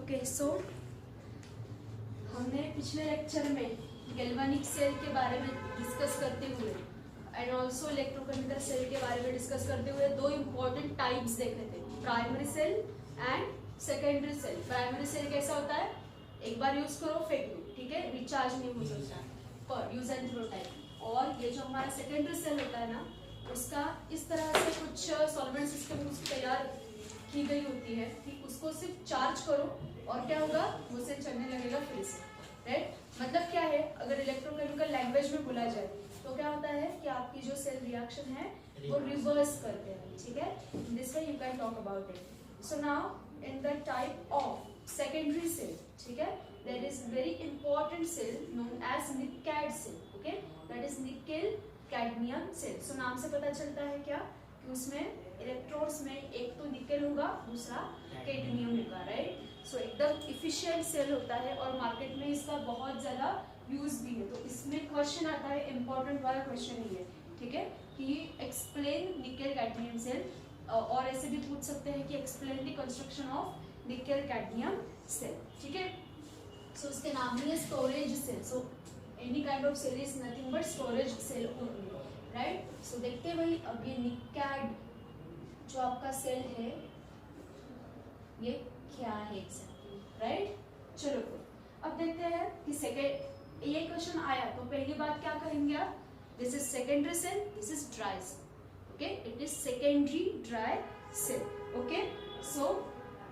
Okay so हमने पिछले lecture में गैल्वेनिक सेल के बारे में डिस्कस करते हुए एंड ऑल्सो इलेक्ट्रोकेमिकल सेल के बारे में डिस्कस करते हुए दो इम्पोर्टेंट टाइप्स देखे थे, primary cell and secondary cell. Primary cell कैसा होता है, एक बार यूज करो फेंक दो, ठीक है, रिचार्ज नहीं हो सकता पर यूज एंड थ्रो टाइप। और ये जो हमारा सेकेंडरी सेल होता है ना, उसका इस तरह से कुछ सॉल्वेंट सिस्टम तैयार की गई होती है कि उसको सिर्फ चार्ज करो और क्या होगा, वो सेल चलने लगेगा फिर से, राइट। मतलब क्या है, अगर इलेक्ट्रोकेमिकल लैंग्वेज में बोला जाए तो क्या होता है कि आपकी जो सेल रिएक्शन है वो रिवर्स करते हैं, ठीक है। This way you can talk about it. So now in the type of secondary cell, ठीक है, there is very important cell known as Nicad cell, okay, that is nickel cadmium cell। so नाम से पता चलता है क्या कि उसमें इलेक्ट्रोड्स में एक तो निकेल होगा, दूसरा कैडमियम होगा, राइट। सो एकदम इफिशिएंट सेल होता है और मार्केट में इसका बहुत ज्यादा यूज भी है। तो इसमें क्वेश्चन आता है, इंपॉर्टेंट वाला क्वेश्चन ही है, ठीक है, कि एक्सप्लेन निकेल कैडमियम सेल, और ऐसे भी पूछ सकते हैं कि explain the construction of nickel cadmium cell, ठीक है। सो उसके नाम ही है storage cell. So any kind of cell is nothing but storage cell only, right. So देखते भाई, अब ये निकैड जो आपका सेल है ये क्या है एग्जैक्टली, राइट। चलो अब देखते हैं कि सेकेंड, ये क्वेश्चन आया तो पहली बात क्या कहेंगे आप, this is secondary cell, this is dry cell, okay, it is secondary dry cell, okay. So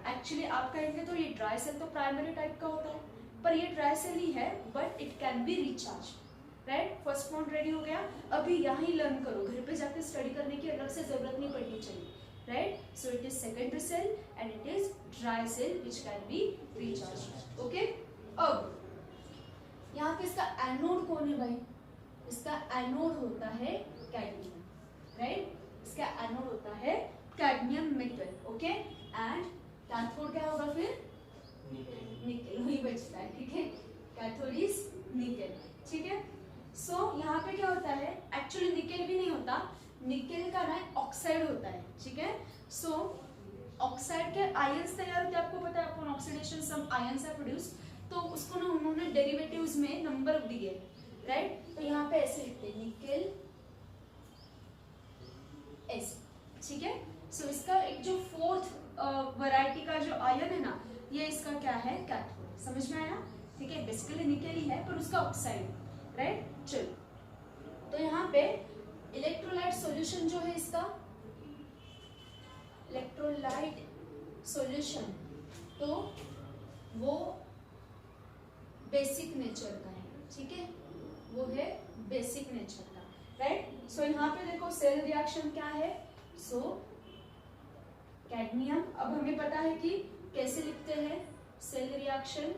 actually आप कहेंगे तो ये ड्राई सेल तो प्राइमरी टाइप का होता है, पर ये ड्राई सेल ही है but it can be recharge, right. First point ready हो गया। अभी यहाँ ही लर्न करो, घर पे जाके स्टडी करने की अलग से जरूरत नहीं पड़नी चाहिए, right. So it is secondary cell and it is dry cell which can be recharge, okay. अब यहाँ पे इसका एनोड कौन है भाई, इसका एनोड होता है कैडमियम, राइट। इसका एनोड होता है cadmium metal, okay, and cathode क्या होगा फिर, निकेल, वही बचता है, ठीक है, कैथोड इज निकेल, ठीक है। सो यहाँ पे क्या होता है, एक्चुअली निकेल भी नहीं होता, निकेल का ना ऑक्साइड होता है, ठीक है। सो ऑक्साइड के आयंस तैयार होते हैं, आपको पता है, upon oxidation some ions are produce, तो उसको ना उन्होंने डेरिवेटिव्स में नंबर दिए, राइट। तो यहाँ पे ऐसे लिखते हैं निकेल ऐसे, ठीक है। सो इसका एक जो फोर्थ वैरायटी का जो आयन है ना, ये इसका क्या है, कैथोड, समझ में आया, ठीक है। बेसिकली निकेल ही है पर उसका ऑक्साइड, राइट। चलो तो यहाँ पे इलेक्ट्रोलाइट सॉल्यूशन जो है इसका, इलेक्ट्रोलाइट सॉल्यूशन तो वो बेसिक नेचर का है, ठीक है, वो है बेसिक नेचर का, राइट। सो यहाँ पे देखो सेल रिएक्शन क्या है, सो कैडमियम, अब हमें पता है कि कैसे लिखते हैं cell reaction,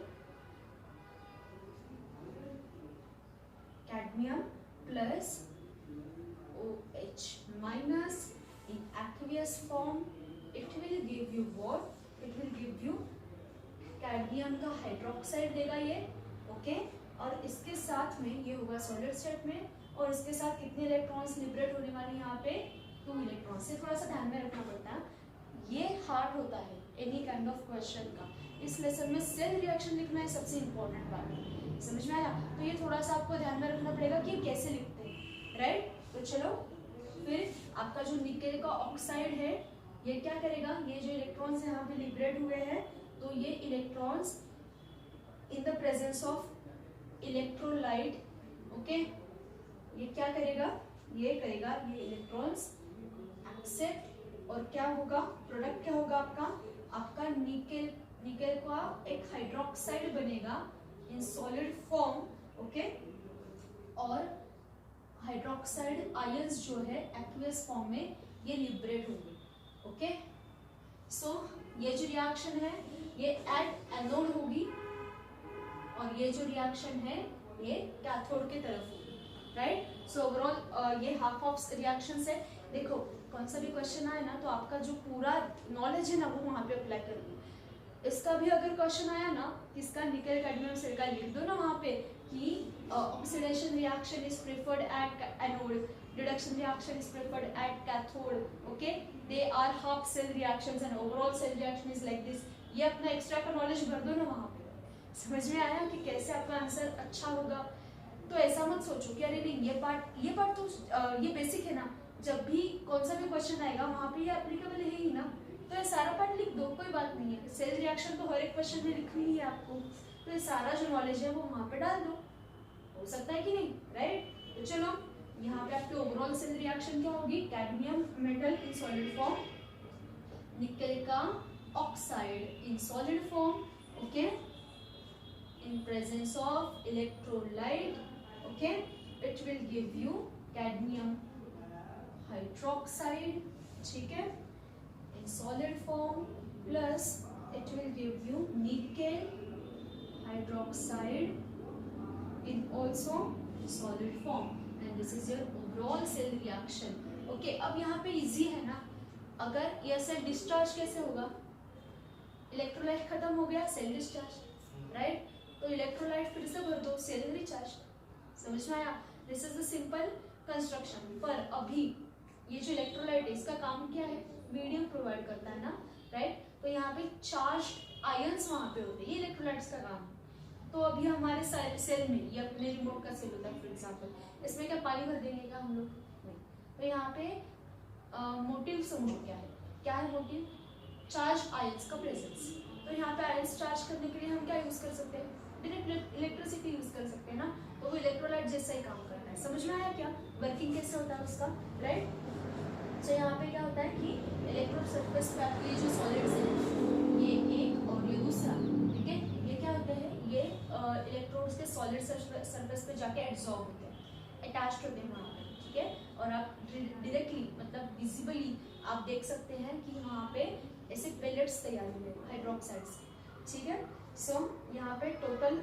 cadmium plus OH minus in aqueous form, it will give you what, it will give you cadmium का हाइड्रोक्साइड देगा ये, ओके। और इसके साथ में ये होगा सॉलिड स्टेट में, और इसके साथ कितने इलेक्ट्रॉन्स लिबरेट होने वाले यहाँ पे, 2 इलेक्ट्रॉन्स। से थोड़ा सा ध्यान में रखना पड़ता है, ये हार्ड होता है एनी काइंड ऑफ क्वेश्चन का। इस लेसन में सेल रिएक्शन लिखना है सबसे इंपॉर्टेंट बात है, समझ में आया। तो ये थोड़ा सा आपको ध्यान में रखना पड़ेगा कि कैसे लिखते हैं, राइट। तो चलो फिर आपका जो निकेल का ऑक्साइड है ये क्या करेगा, ये जो इलेक्ट्रॉन्स यहाँ पे लिबरेट हुए हैं, तो ये electrons in the presence of electrolyte, okay, ये क्या करेगा, ये करेगा, ये इलेक्ट्रॉन्स एक्सेप्ट, और क्या होगा, प्रोडक्ट क्या होगा आपका निकेल, निकेल का एक हाइड्रोक्साइड बनेगा इन सॉलिड फॉर्म, ओके, और हाइड्रोक्साइड आयंस जो है एक्वियस फॉर्म में ये लिबरेट होंगे, ओके। सो ये जो रिएक्शन है ये एट एनोड होगी, और ये जो रिएक्शन है ये कैथोड की तरफ होगी, राइट। सो ओवरऑल ये हाफ ऑफ रिएक्शंस है। देखो कौन सा भी क्वेश्चन आए ना, तो आपका जो पूरा नॉलेज है ना वो वहाँ पे अप्लाई करोगे। इसका भी अगर क्वेश्चन आया ना, इसका निकेल कैडमियम सेल का, लिख दो ना वहाँ पे कि oxidation reaction is preferred at anode, reduction reaction is preferred at cathode, okay, they are half cell reactions and overall cell reaction is like this, ये अपना एक्स्ट्रा का नॉलेज भर दो ना वहाँ पे। समझ में आया कि कैसे आपका आंसर अच्छा होगा। तो ऐसा मत सोचो कि अरे नहीं ये पार्ट तो ये बेसिक है ना, जब भी कौन सा भी क्वेश्चन आएगा वहाँ पे ये एप्लीकेबल है ही ना, तो ये सारा पार्ट लिख दो, कोई बात नहीं है। सेल रिएक्शन तो हर एक क्वेश्चन में लिखनी ही है आपको, तो ये सारा जो नॉलेज है वो वहाँ पे डाल दो, हो सकता है कि नहीं, राइट। तो चलो यहाँ पे आपकी ओवरऑल सेल रिएक्शन क्या होगी, कैडमियम मेटल इन सॉलिड फॉर्म, निकल का oxide in solid form, okay, in presence of electrolyte, okay, it will give you cadmium hydroxide, ठीक है, in solid form, plus it will give you nickel hydroxide in also solid form, and this is your overall cell reaction, okay। अब यहाँ पे easy है ना, अगर यह cell discharge कैसे होगा, इलेक्ट्रोलाइट खत्म हो गया, सेल डिस्चार्ज, राइट, तो इलेक्ट्रोलाइट फिर से भर दो, सेल रिचार्ज। समझ में आया, this is the simple construction. पर अभी ये जो इलेक्ट्रोलाइट है इसका काम क्या है, मीडियम प्रोवाइड करता है ना, राइट, तो यहाँ पे चार्ज्ड आयंस वहाँ पे होते हैं, ये इलेक्ट्रोलाइट्स का काम है। तो अभी हमारे सेल में, ये अपने रिमोट का सेल होता है फॉर एग्जाम्पल, इसमें क्या पानी भर देंगे क्या हम लोग, नहीं। तो यहाँ पे मोटिव समझो क्या है मोटिव, चार्ज आयंस का प्रेजेंस। तो यहाँ पे आयंस चार्ज करने के लिए हम क्या यूज कर सकते हैं, डायरेक्ट इलेक्ट्रिसिटी यूज कर सकते हैं ना, तो वो इलेक्ट्रोलाइट जैसा ही काम करता है। समझ में आया क्या, वर्किंग कैसे होता है उसका, राइट। तो यहाँ पे क्या होता है कि इलेक्ट्रोड सरफेस पे आपके जो सॉलिड्स हैं, ये एक और ये दूसरा, ठीक है, ये क्या होते हैं, ये इलेक्ट्रोड्स के सॉलिड सरफेस पे जाके एब्जॉर्ब होते हैं, अटैच्ड होते हैं वहाँ पे, ठीक है। और आप डायरेक्टली मतलब विजिबली आप देख सकते हैं कि वहाँ पे ऐसे पेलेट्स तैयार हुए हाइड्रोक्साइड्स, ठीक है। सो यहाँ पे टोटल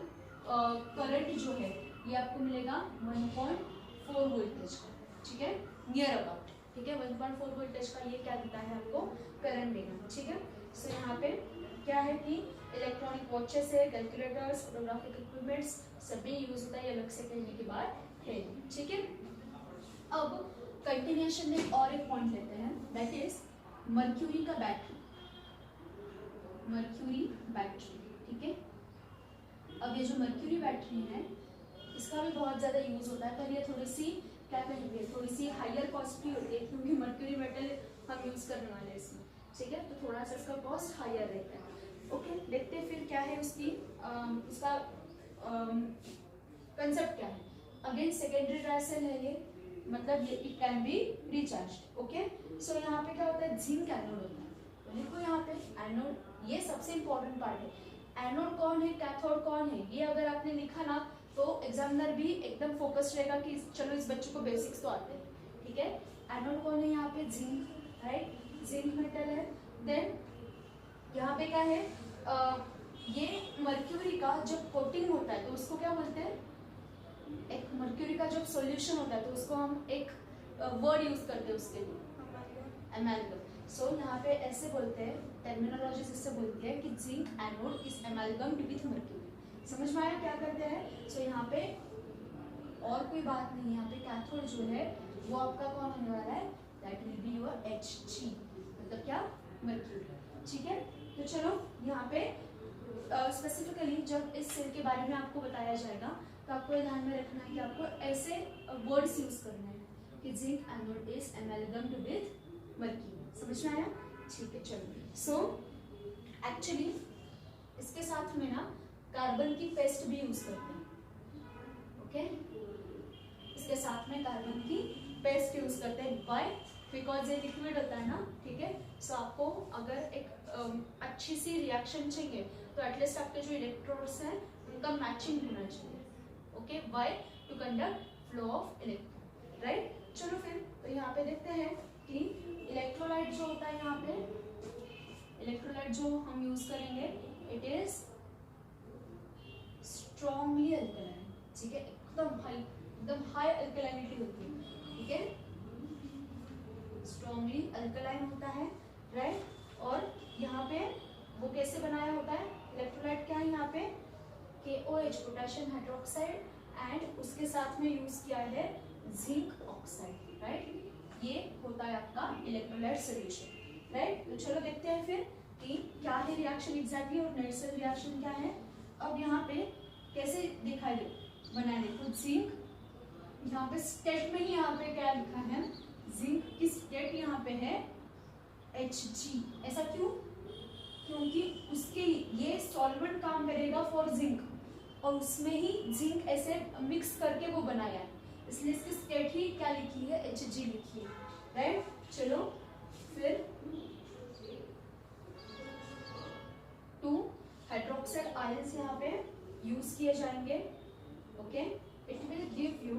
करंट जो है ये आपको मिलेगा 1.4 वोल्टेज का, ठीक है, नियर अबाउट, ठीक है, 1.4 वोल्टेज का ये क्या देता है आपको, करंट देगा, ठीक है। सो यहाँ पे क्या है कि इलेक्ट्रॉनिक वॉचेस है, कैलकुलेटर्स, फोटोग्राफिक इक्विपमेंट्स सभी यूज होता है, ये अलग से कहने की बात है, ठीक है। अब कंटिन्यूएशन में और एक पॉइंट लेते हैं, दैट इज मर्क्यूरी का बैटरी, मर्क्यूरी बैटरी, ठीक है। अब ये जो मर्क्यूरी बैटरी है इसका भी बहुत ज़्यादा यूज होता है, पर ये थोड़ी सी क्या कहेंगे, थोड़ी सी हायर कॉस्ट भी होती है, क्योंकि मर्क्यूरी मेटल हम यूज करने वाले हैं इसमें, ठीक है, तो थोड़ा सा इसका कॉस्ट हायर रहता है, ओके। देखते हैं फिर क्या है उसकी उसका कंसेप्ट क्या है। अगेन सेकेंडरी ड्राई सेल है ये, मतलब ये it can be recharged, okay. So यहाँ पे क्या होता है, जिंक एनोड होता है, तो देखो यहाँ पे एनोड, ये सबसे इंपॉर्टेंट पार्ट है। एनोड कौन है, कैथोड कौन है, ये अगर आपने लिखा ना तो एग्जामिनर भी एकदम फोकस्ड रहेगा कि चलो इस बच्चे को बेसिक्स तो आते हैं, ठीक है। एनोड कौन है यहाँ पे, जिंक, राइट, जिंक मेटल है। देन यहाँ पे क्या है, ये मर्क्यूरी का जब कोटिंग होता है तो उसको क्या बोलते हैं, एक मर्क्यूरी का जब सॉल्यूशन होता है तो उसको हम एक वर्ड यूज करते हैं उसके लिए, एमालगम। सो यहाँ पे ऐसे बोलते हैं, टर्मिनोलॉजी इससे बोलती है कि zinc anode is amalgamated with mercury. समझ में आया क्या करते हैं। सो यहाँ पे और कोई बात नहीं है, यहाँ पे कैथोड जो है वो आपका कौन होने वाला है, that will be your Hg, मतलब क्या, मर्क्यूरी, ठीक है। तो चलो यहाँ पे स्पेसिफिकली जब इस सेल के बारे में आपको बताया जाएगा तो आपको ये ध्यान में रखना है कि आपको ऐसे वर्ड्स यूज करने हैं कि zinc anode is amalgamated with mercury. समझ में आया, ठीक है। चलो सो एक्चुअली इसके साथ में ना कार्बन की पेस्ट भी यूज करते हैं, ओके। इसके साथ में कार्बन की पेस्ट यूज करते हैं, व्हाई, बिकॉज ये लिक्विड होता है ना, ठीक है। सो आपको अगर एक अच्छी सी रिएक्शन चाहिए तो एटलीस्ट आपके जो इलेक्ट्रोड्स हैं उनका मैचिंग होना चाहिए, okay, why, to conduct flow of electron, right. चलो फिर तो यहाँ पे देखते हैं कि इलेक्ट्रोलाइट जो होता है, यहाँ पे इलेक्ट्रोलाइट जो हम यूज करेंगे इट इज स्ट्रॉन्गली अल्कलाइन, ठीक है, एकदम हाई अल्कलाइनिटी होती है, ठीक है, स्ट्रॉन्गली अल्कलाइन होता है, राइट। और यहाँ पे वो कैसे बनाया होता है, इलेक्ट्रोलाइट क्या है यहाँ पे, KOH, पोटेशियम हाइड्रोक्साइड, एंड उसके साथ में यूज किया है जिंक ऑक्साइड, राइट। ये होता है आपका इलेक्ट्रोलाइट सॉल्यूशन, राइट। तो चलो देखते हैं फिर कि क्या है रिएक्शन एग्जैक्टली और नेट सेल रिएक्शन क्या है। अब यहाँ पे कैसे दिखाई दे बना दे खुद जिंक, यहाँ पे स्टेट में ही यहाँ पे क्या लिखा है, जिंक की स्टेट यहाँ पे है Hg। ऐसा क्यों? क्योंकि उसके ये सॉल्वेंट काम करेगा फॉर जिंक और उसमें ही जिंक ऐसे मिक्स करके वो बनाया है, इसलिए इसकी स्टेट ही क्या लिखी है, Hg लिखी है, राइट। चलो फिर 2 हाइड्रोक्साइड आयंस यहाँ पे यूज किए जाएंगे। Okay, it will give you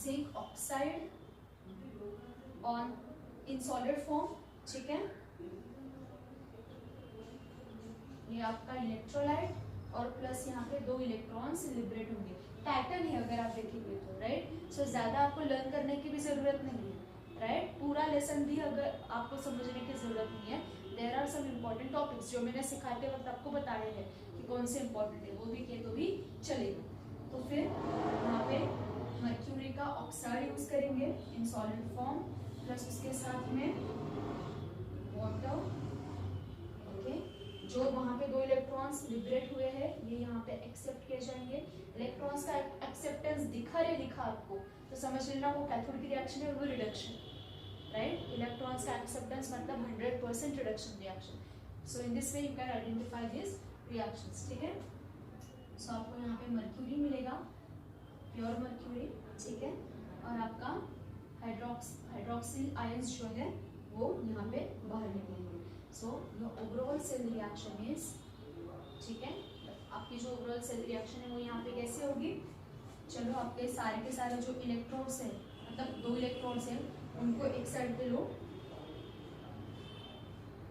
zinc oxide on in solid form, ठीक है। ये आपका इलेक्ट्रोलाइट और प्लस यहाँ पे 2 इलेक्ट्रॉन्स लिबरेट होंगे। पैटर्न है अगर आप देखेंगे तो, राइट। सो ज्यादा आपको लर्न करने की भी जरूरत नहीं है, राइट। पूरा लेसन भी अगर आपको समझने की जरूरत नहीं है, there are some important topics जो मैंने सिखाते वक्त आपको बताए हैं कि कौन से इम्पोर्टेंट है, वो भी किए तो भी चलेगा। तो फिर यहाँ पे मर्क्यूरी का ऑक्साइड यूज करेंगे इन सॉलिड फॉर्म, प्लस उसके साथ में वाटर। ओके, जो वहाँ पे 2 इलेक्ट्रॉन्स लिबरेट हुए हैं ये यहाँ पे एक्सेप्ट किए जाएंगे। इलेक्ट्रॉन्स का एक्सेप्टेंस लिखा आपको तो समझ लेना वो कैथोड की रिएक्शन है, वो रिडक्शन, राइट। इलेक्ट्रॉन्स का एक्सेप्टेंस मतलब 100% reduction reaction. So in this way you can identify this reactions, ठीक है। सो आपको यहाँ पे मर्क्यूरी मिलेगा, प्योर मर्क्यूरी, ठीक है, और आपका हाइड्रोक्सिल आयंस जो है वो यहाँ पे बाहर निकलेंगे। So your overall cell reaction is, ठीक है, आपकी जो ओवरऑल सेल रिएक्शन है वो यहाँ पे कैसे होगी। चलो आपके सारे के सारे जो इलेक्ट्रोड्स है, मतलब 2 इलेक्ट्रॉन्स है, उनको एक साइड पे लो,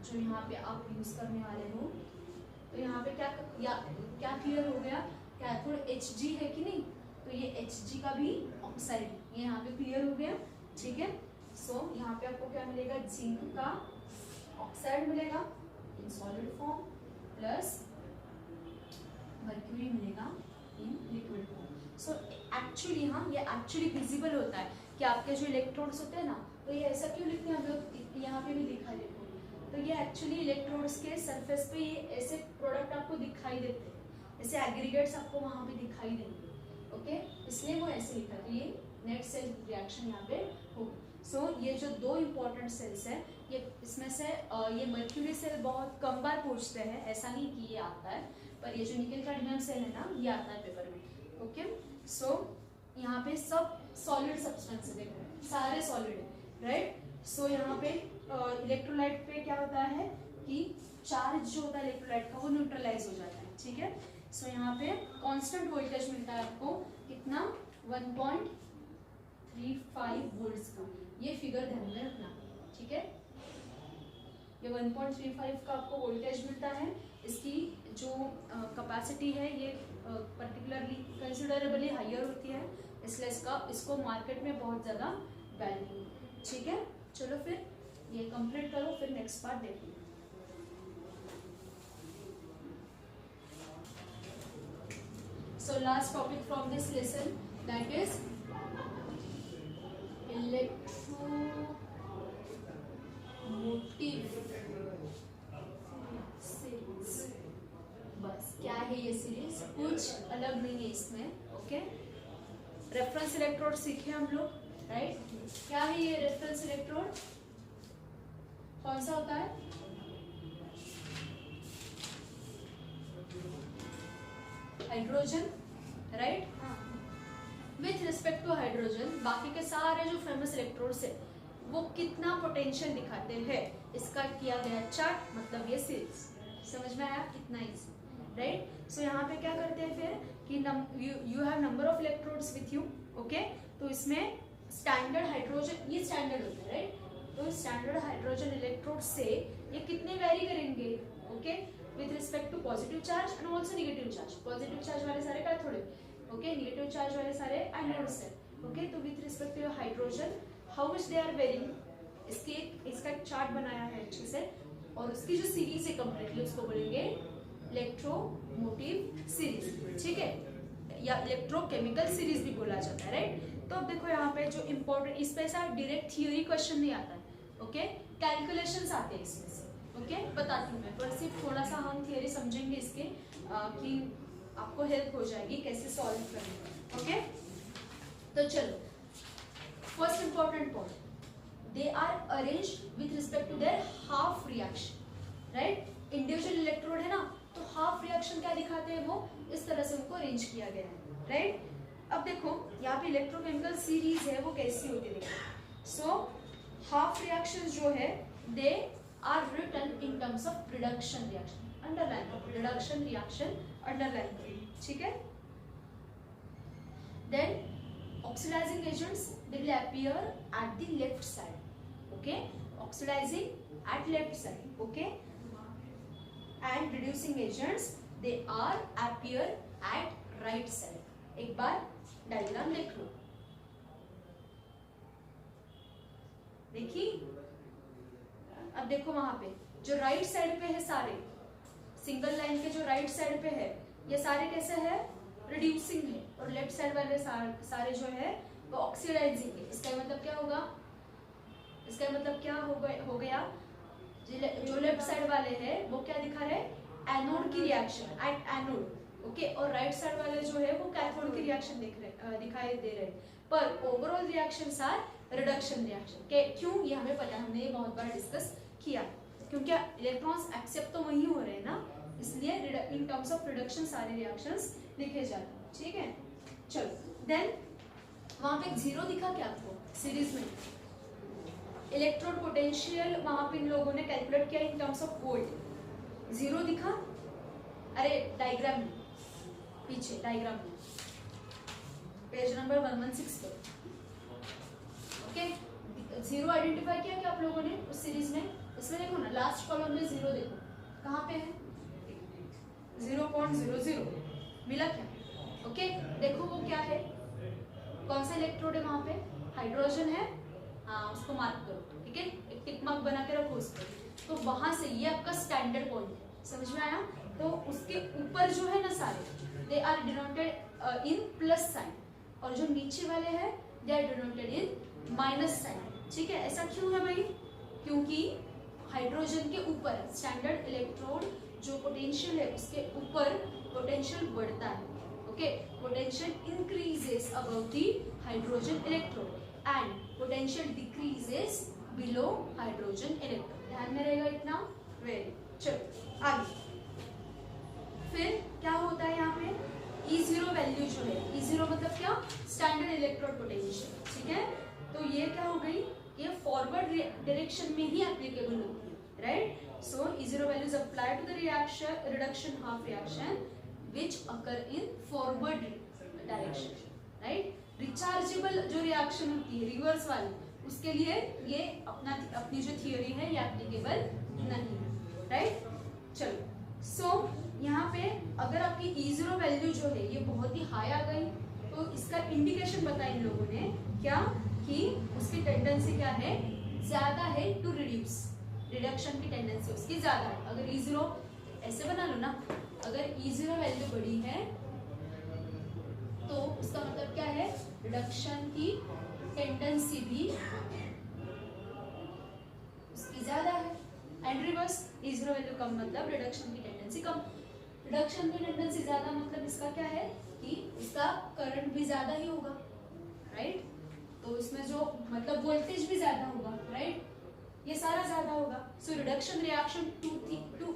जो यहाँ पे आप यूज करने वाले हो। तो यहाँ पे क्या क्लियर हो गया, कैथोड Hg है कि नहीं, तो ये Hg का भी ऑक्साइड ये यहाँ पे क्लियर हो गया, ठीक है। सो यहाँ पे आपको क्या मिलेगा, जिंक का ऑक्साइड मिलेगा in solid form, plus mercury मिलेगा in liquid form. So actually ये एक्चुअली विजिबल होता है कि आपके जो इलेक्ट्रोड्स होते हैं ना, तो ये ऐसा क्यों लिखते हैं हम लोग, यहाँ पे भी लिखा देखो, तो ये एक्चुअली इलेक्ट्रोड्स के सरफेस पे ये ऐसे प्रोडक्ट आपको दिखाई देते हैं, ऐसे एग्रीगेट्स आपको वहाँ पे दिखाई देंगे, ओके, इसलिए वो ऐसे लिखा है। तो ये नेट सेल रिएक्शन यहाँ पे होगी। सो ये जो 2 इंपॉर्टेंट सेल्स है, ये इसमें से ये मर्क्यूरी सेल बहुत कम बार पूछते हैं, ऐसा नहीं कि ये आता है, पर ये जो निकल कैडमियम सेल है ना, ये आता है पेपर में, ओके। सो यहाँ पे सब सॉलिड सब्सटेंस है, देखो सारे सॉलिड है, राइट। सो यहाँ पे इलेक्ट्रोलाइट पे क्या होता है कि चार्ज जो होता है इलेक्ट्रोलाइट का वो न्यूट्रलाइज हो जाता है, ठीक है। सो यहाँ पे कांस्टेंट वोल्टेज मिलता है आपको, कितना, 1.35 वोल्ट्स का। ये फिगर ध्यान में रखना, ठीक है। ये 1.35 का आपको वोल्टेज मिलता है। इसकी जो कैपेसिटी है ये पर्टिकुलरली कंसिडरेबली हायर होती है, इसलिए इसको मार्केट में बहुत ज़्यादा वैल्यू, ठीक है। चलो फिर ये कंप्लीट करो, फिर नेक्स्ट पार्ट देखिए। So last topic from this lesson, that is electromotive series। बस क्या है ये सीरीज, कुछ अलग नहीं है इसमें, ओके। रेफरेंस इलेक्ट्रोड सीखे हम लोग, राइट। क्या है ये रेफरेंस इलेक्ट्रोड, कौन सा होता है, hydrogen, right. With respect to hydrogen बाकी के सारे जो फेमस इलेक्ट्रोड्स है वो कितना पोटेंशियल दिखाते हैं, इसका किया गया चार्ट, मतलब ये सीरीज। समझ में आया, कितना इजी, राइट। सो यहाँ पे क्या करते हैं फिर कि you have number of electrodes with you, okay. तो इसमें स्टैंडर्ड हाइड्रोजन, ये स्टैंडर्ड होता है, राइट। तो स्टैंडर्ड हाइड्रोजन इलेक्ट्रोड से ये कितने वेरी करेंगे, okay, with respect to positive charge and also negative charge। positive charge वाले सारे कैथोड, ओके, negative charge वाले सारे एनोड्स है, ओके। तो with respect to hydrogen how much they are varying, इसका एक चार्ट बनाया है अच्छे से, और उसकी जो सीरीज है कंप्लीटली उसको बोलेंगे इलेक्ट्रोमोटिव सीरीज, ठीक है, या इलेक्ट्रोकेमिकल सीरीज भी बोला जाता है, राइट। तो अब देखो यहाँ पे जो इम्पोर्टेंट, इस पे ऐसा डायरेक्ट थियोरी क्वेश्चन नहीं आता है, ओके, कैलकुलेशंस आते हैं इसमें से, ओके बताती हूँ मैं, पर सिर्फ थोड़ा सा हम थियरी समझेंगे इसके कि आपको हेल्प हो जाएगी कैसे सॉल्व करने। ओके तो चलो, first important point, they are arranged with respect to their half reaction, right. Individual electrode है ना, तो हाफ रिएक्शन क्या दिखाते हैं, वो इस तरह से उनको अरेंज किया गया है, राइट। अब देखो यहाँ पे इलेक्ट्रोकेमिकल सीरीज है वो कैसी होती है, देखो। सो हाफ रिएक्शन जो है they are written in terms of reduction reaction, underline करो, रिडक्शन रिएक्शन अंडरलाइन करो, ठीक है। Then oxidising agents they will appear at the left side, okay, oxidising at left side, okay, and reducing agents they are appear at right side. एक बार diagram देख लो, देखिए। अब देखो वहां पे जो राइट साइड पे है सारे सिंगल लाइन के जो राइट साइड पे है ये सारे कैसे है, रिड्यूसिंग है, और लेफ्ट साइड वाले सारे जो है वो ऑक्सीडाइजिंग है। इसका मतलब क्या होगा, इसका मतलब क्या हो गया, जो लेफ्ट साइड वाले हैं वो क्या दिखा रहे, एनोड की रिएक्शन एट एनोड, ओके, और राइट साइड वाले जो है वो कैथोड की रिएक्शन दिखाई दे रहे हैं। पर overall reactions are reduction reaction. क्यों, ये हमें पता है, हमने ये बहुत बार डिस्कस किया, क्योंकि इलेक्ट्रॉन्स एक्सेप्ट तो वही हो रहे हैं ना, इसलिए इन टर्म्स ऑफ रिडक्शन सारे रिएक्शंस लिखे जाते हैं, ठीक है। चलो देन वहां पे एक जीरो दिखा क्या आपको सीरीज में, इलेक्ट्रोड पोटेंशियल वहां पे इन लोगों ने कैलकुलेट किया इन टर्म्स ऑफ वोल्ट, जीरो दिखा, अरे डायग्राम में पीछे, डायग्राम में पेज नंबर 116 पे, ओके, जीरो आइडेंटिफाई किया क्या आप लोगों ने उस सीरीज में। इसमें देखो ना लास्ट कॉलम में जीरो, देखो कहाँ पे है, 0.00 मिला क्या, ओके। देखो वो क्या है, कौन सा इलेक्ट्रोड है वहां पे, हाइड्रोजन है, हाँ उसको मार्क करो, ठीक है, एक टिक मार्क बना के रखो उस पर। तो वहां से ये आपका स्टैंडर्ड पॉइंट है, समझ में आया। तो उसके ऊपर जो है ना सारे they are denoted in plus sign, और जो नीचे वाले हैं they are denoted in minus sign, ठीक है। ऐसा क्यों है भाई, क्योंकि हाइड्रोजन के ऊपर स्टैंडर्ड इलेक्ट्रोड जो पोटेंशियल है उसके ऊपर पोटेंशियल बढ़ता है, okay, potential increases above the hydrogen electrode and potential decreases below hydrogen electrode. ध्यान में रहेगा इतना, वेरी। चलो आगे, फिर क्या होता है यहाँ पे, E0 वैल्यू जो है, E0 मतलब क्या, स्टैंडर्ड इलेक्ट्रोड पोटेंशियल, ठीक है। तो ये क्या हो गई, ये फॉरवर्ड डायरेक्शन में ही एप्लीकेबल होती है, right. So E0 value is applied to the reduction half reaction which occur in forward direction, right? Rechargeable जो रिएक्शन होती है रिवर्स वाली, उसके लिए ये अपनी जो थियोरी है ये एप्लीकेबल नहीं है, राइट। चलो सो यहाँ पे अगर आपकी E0 वैल्यू जो है ये बहुत ही हाई आ गई तो इसका इंडिकेशन बताया इन लोगों ने क्या, कि उसकी टेंडेंसी क्या है, ज्यादा है टू रिड्यूस, रिडक्शन की टेंडेंसी उसकी ज्यादा है। अगर E0 ऐसे बना लो ना, अगर E0 वैल्यू बड़ी है तो उसका मतलब क्या है, रिडक्शन की टेंडेंसी भी उसकी ज्यादा है। एंड रिवर्स, E0 वैल्यू कम मतलब रिडक्शन की टेंडेंसी कम, रिडक्शन की टेंडेंसी ज्यादा मतलब इसका क्या है कि इसका करंट भी ज्यादा ही होगा, राइट। तो इसमें जो मतलब वोल्टेज भी ज्यादा होगा, राइट, ये सारा ज्यादा होगा। So reduction reaction to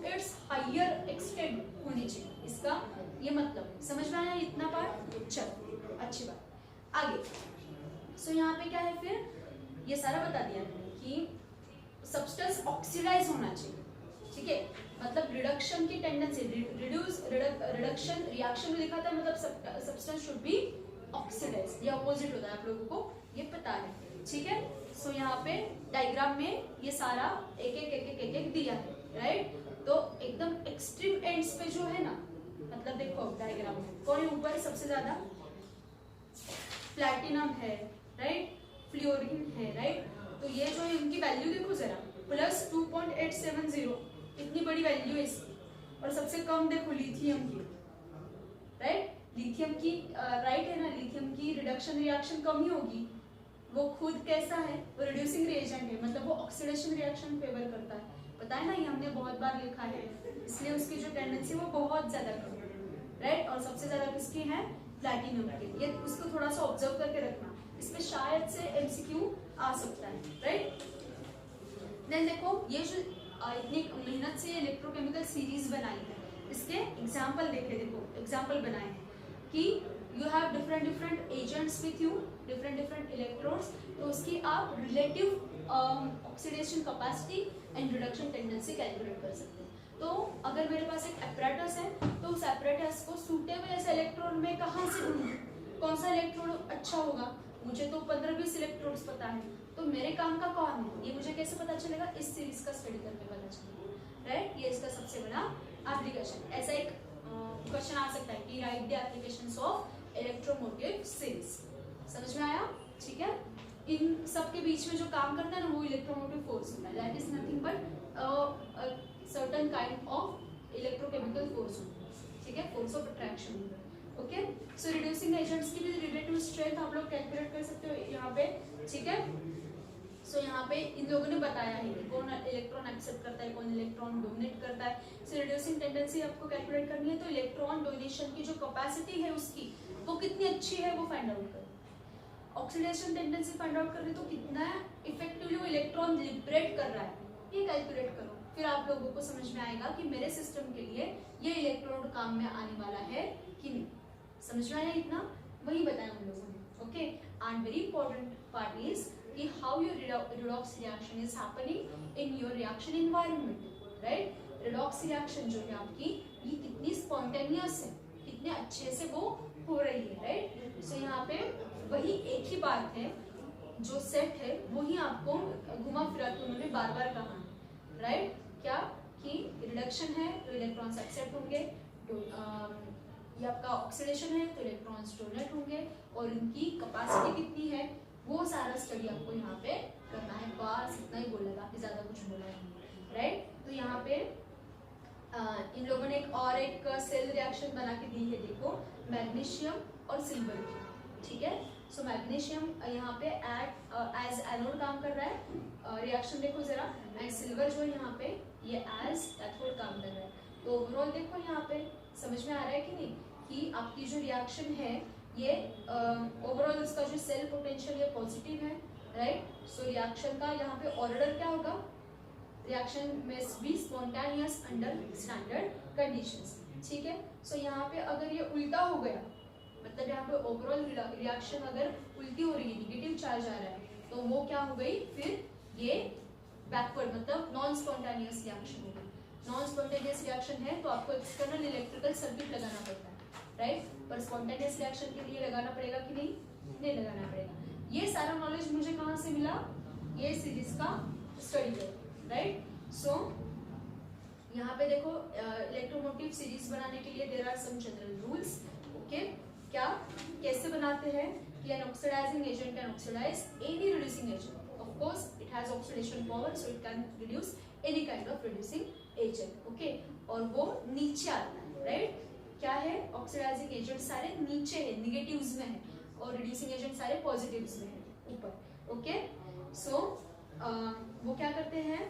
its higher extent होनी चाहिए, इसका ये मतलब समझ में आया इतना पार्ट। चलो अच्छी बात, आगे। सो यहाँ पे क्या है, फिर ये सारा बता दिया कि सब्सटेंस ऑक्सीडाइज होना चाहिए, ठीक है, मतलब रिडक्शन की टेंडेंसी, रिडक्शन रिएक्शन में लिखा था मतलब सब्सटेंस शुड बी ऑक्सीडाइज, ये अपोजिट होता है, आप लोगों को ये पता है, ठीक है। सो यहाँ पे डायग्राम में ये सारा एक दिया है, राइट। तो एकदम एक्सट्रीम एंड्स पे जो है ना, मतलब देखो डायग्राम में कौन ऊपर सबसे ज्यादा, प्लैटिनम है, राइट, फ्लोरीन है, राइट। तो ये जो है इनकी वैल्यू देखो जरा, प्लस 2.870, इतनी बड़ी वैल्यू है इसकी। और सबसे कम देखो लिथियम की, राइट, लिथियम की राइट है ना, लिथियम की रिडक्शन रिएक्शन कम ही होगी, वो खुद कैसा है, वो रिड्यूसिंग रिएजेंट है, मतलब वो ऑक्सीडेशन रिएक्शन फेवर करता है। पता है ना, ये हमने बहुत बार लिखा है, इसलिए उसकी जो टेंडेंसी वो बहुत ज्यादा कम है, राइट। और सबसे ज्यादा किसकी है, प्लैटिनम की। ये उसको थोड़ा सा ऑब्जर्व करके रखना, इसमें शायद से एमसीक्यू आ सकता है, राइट। देन देखो ये जो इतनी मेहनत से इलेक्ट्रोकेमिकल सीरीज बनाई है, इसके एग्जाम्पल देखे, देखो एग्जाम्पल बनाए हैं कि you have different agents with you, different electrodes, तो उसकी आप relative oxidation capacity and reduction tendency calculate कर सकते हैं। तो अगर मेरे पास एक एपरेटस है, तो उस एपरेटस को सूटेबल ऐसे इलेक्ट्रोड में कहाँ से ढूंढूं, कौन सा इलेक्ट्रोड अच्छा होगा, मुझे तो 15-20 इलेक्ट्रोड्स पता है, तो मेरे काम का कौन है, ये मुझे कैसे पता चलेगा, इस सीरीज का स्टडी करके पता चलेगा, राइट। ये इसका सबसे बड़ा एप्लीकेशन। ऐसा एक क्वेश्चन आ सकता है कि right the applications of electromotive series. समझ में आया, ठीक है। इन सब के बीच में जो काम करता है ना, वो इलेक्ट्रोमोटिव फोर्स होता है, that is nothing but certain kind of electrochemical force होता है, ठीक है, force of attraction. Okay, so reducing agents की भी रिलेटिव स्ट्रेंथ आप लोग कैलकुलेट कर सकते हो यहाँ पे, ठीक है। सो यहाँ पे इन लोगों ने बताया है कि कौन इलेक्ट्रॉन एक्सेप्ट करता है, कौन इलेक्ट्रॉन डोनेट करता है। सो रिड्यूसिंग टेंडेंसी आपको कैलकुलेट करनी है, तो इलेक्ट्रॉन डोनेशन की जो कैपेसिटी है उसकी, वो कितनी अच्छी है वो फाइंड आउट करो। ऑक्सीडेशन टेंडेंसी फाइंड आउट करनी, तो कितना इफेक्टिवली वो इलेक्ट्रॉन लिबरेट कर रहा है, ये कैलकुलेट करो। फिर आप लोगों को समझ में आएगा कि मेरे सिस्टम के लिए ये इलेक्ट्रोड काम में आने वाला है कि नहीं। समझ में आया इतना, वही बताया हम लोगों ने, okay. And very important part is कि how your redox reaction is happening in your reaction environment, right. Redox reaction जो है आपकी, ये कितनी स्पॉन्टेनियस है, कितने अच्छे से वो हो रही है, राइट। सो यहाँ पे वही एक ही बात है, जो सेट है वही आपको घुमा फिरा के उन्होंने बार बार कहा, राइट। क्या कि रिडक्शन है तो इलेक्ट्रॉन्स एक्सेप्ट होंगे, ये आपका ऑक्सीडेशन है तो इलेक्ट्रॉन्स डोनेट होंगे, और इनकी कैपेसिटी कितनी है वो सारा स्टडी आपको यहाँ पे करना है। बस इतना ही बोला, बाकी ज्यादा कुछ बोला नहीं, राइट। तो यहाँ पे इन लोगों ने एक सेल रिएक्शन बना के दी है, देखो मैग्नीशियम और सिल्वर की, ठीक है। सो मैग्नीशियम यहाँ पे एज एनोड काम कर रहा है, रिएक्शन देखो जरा, एंड सिल्वर जो है यहाँ पे ये एज कैथोड काम कर रहा है। तो ओवरऑल देखो यहाँ पे समझ में आ रहा है कि नहीं, कि आपकी जो रिएक्शन है ये ओवरऑल इसका जो सेल पोटेंशियल ये पॉजिटिव है, राइट। सो रिएक्शन का यहाँ पे ऑर्डर क्या होगा, reaction must be spontaneous under standard conditions, ठीक है। सो यहाँ पे अगर ये उल्टा हो गया, मतलब यहाँ पे ओवरऑल रिएक्शन अगर उल्टी हो रही है, निगेटिव चार्ज आ रहा है, तो वो क्या हो गई, फिर ये बैकवर्ड मतलब नॉन स्पॉन्टेनियस रिएक्शन हो गई। नॉन स्पॉन्टेनियस रिएक्शन है तो आपको एक्सटर्नल इलेक्ट्रिकल सर्किट लगाना पड़ता है, राइट। पर स्पॉन्टेनियस रिएक्शन के लिए लगाना पड़ेगा कि नहीं लगाना पड़ेगा। ये सारा नॉलेज मुझे कहाँ से मिला, ये सीरीज का स्टडी कर, राइट। सो यहाँ पे देखो इलेक्ट्रोमोटिव सीरीज बनाने के लिए there are some general rules, okay. क्या कैसे बनाते हैं कि an oxidising agent can oxidise any reducing agent, of course it has oxidation power, so it can reduce any kind of reducing agent, okay. और वो नीचे आता है, राइट। क्या है, ऑक्सीडाइजिंग एजेंट सारे नीचे है, निगेटिव्स में है, और रिड्यूसिंग एजेंट सारे पॉजिटिव्स में है, ऊपर, ओके। सो वो क्या करते हैं,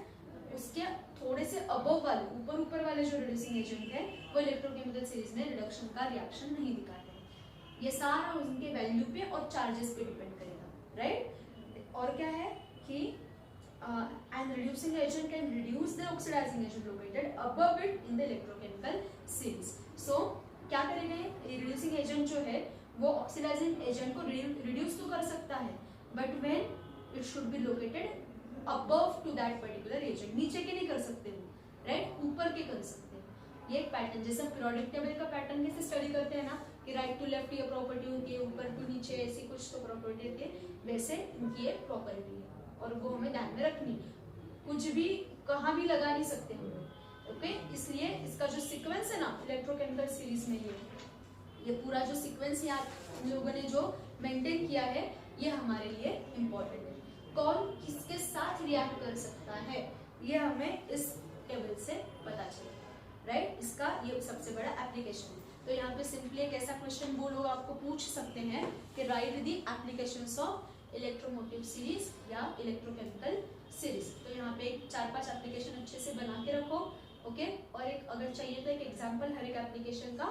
उसके थोड़े से अबव वाले, ऊपर वाले जो रिड्यूसिंग एजेंट है वो इलेक्ट्रोकेमिकल सीरीज में रिडक्शन का रिएक्शन नहीं दिखाते हैं। ये सारा उनके वैल्यू पे और चार्जेस पे डिपेंड करेगा, राइट। और क्या है कि and reducing agent can reduce the oxidizing agent located above it in the electrochemical series. So क्या करेगा, ये रिड्यूसिंग एजेंट जो है वो ऑक्सीडाइजिंग एजेंट को रिड्यूस तो कर सकता है, but when it should be located above to that particular agent, नीचे के नहीं कर सकते वो, राइट, ऊपर के कर सकते हैं। ये एक पैटर्न, जैसे हम पीरियोडिक टेबल का पैटर्न कैसे स्टडी करते हैं ना, कि राइट टू लेफ्ट ये प्रॉपर्टी होती है, ऊपर टू नीचे ऐसी कुछ तो प्रॉपर्टी होती है, वैसे इनकी एक प्रॉपर्टी है और वो हमें ध्यान में रखनी। कुछ भी कहाँ भी लगा नहीं सकते हम लोग, ओके। इसलिए इसका जो सीक्वेंस है ना इलेक्ट्रोकेमिकल सीरीज में, ये पूरा जो सीक्वेंस यहाँ हम लोगों ने जो मेंटेन किया है, ये हमारे लिए इम्पोर्टेंट है। कौन किसके साथ रिएक्ट कर सकता है ये हमें इस टेबल से पता चलेगा, राइट। इसका ये सबसे बड़ा एप्लीकेशन है। तो यहाँ पे सिंपली एक ऐसा क्वेश्चन वो लोग आपको पूछ सकते हैं कि right the applications of electromotive series या इलेक्ट्रोकेमिकल सीरीज। तो यहाँ पे 4-5 एप्लीकेशन अच्छे से बना के रखो, ओके। और एक अगर चाहिए तो एक एग्जाम्पल हर एक एप्लीकेशन का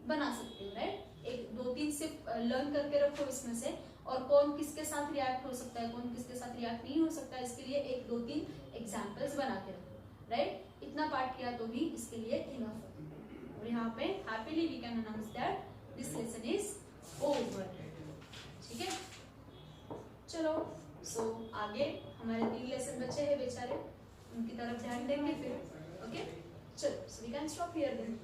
बना सकते हो, राइट। एक 2-3 सिर्फ लर्न करके रखो इसमें से, और कौन किसके साथ रिएक्ट हो सकता है, कौन किसके साथ रिएक्ट नहीं हो सकता है, इसके लिए 1-2-3 एग्जाम्पल्स बना के रखो, राइट। इतना पार्ट किया तो भी इसके लिए इनफ है। और यहाँ पे happily we can announce that this lesson is over, ठीक है। चलो, सो आगे हमारे 3 लेसन बचे हैं बेचारे, उनकी तरफ ध्यान देंगे फिर, ओके। चलो, so we can stop here then.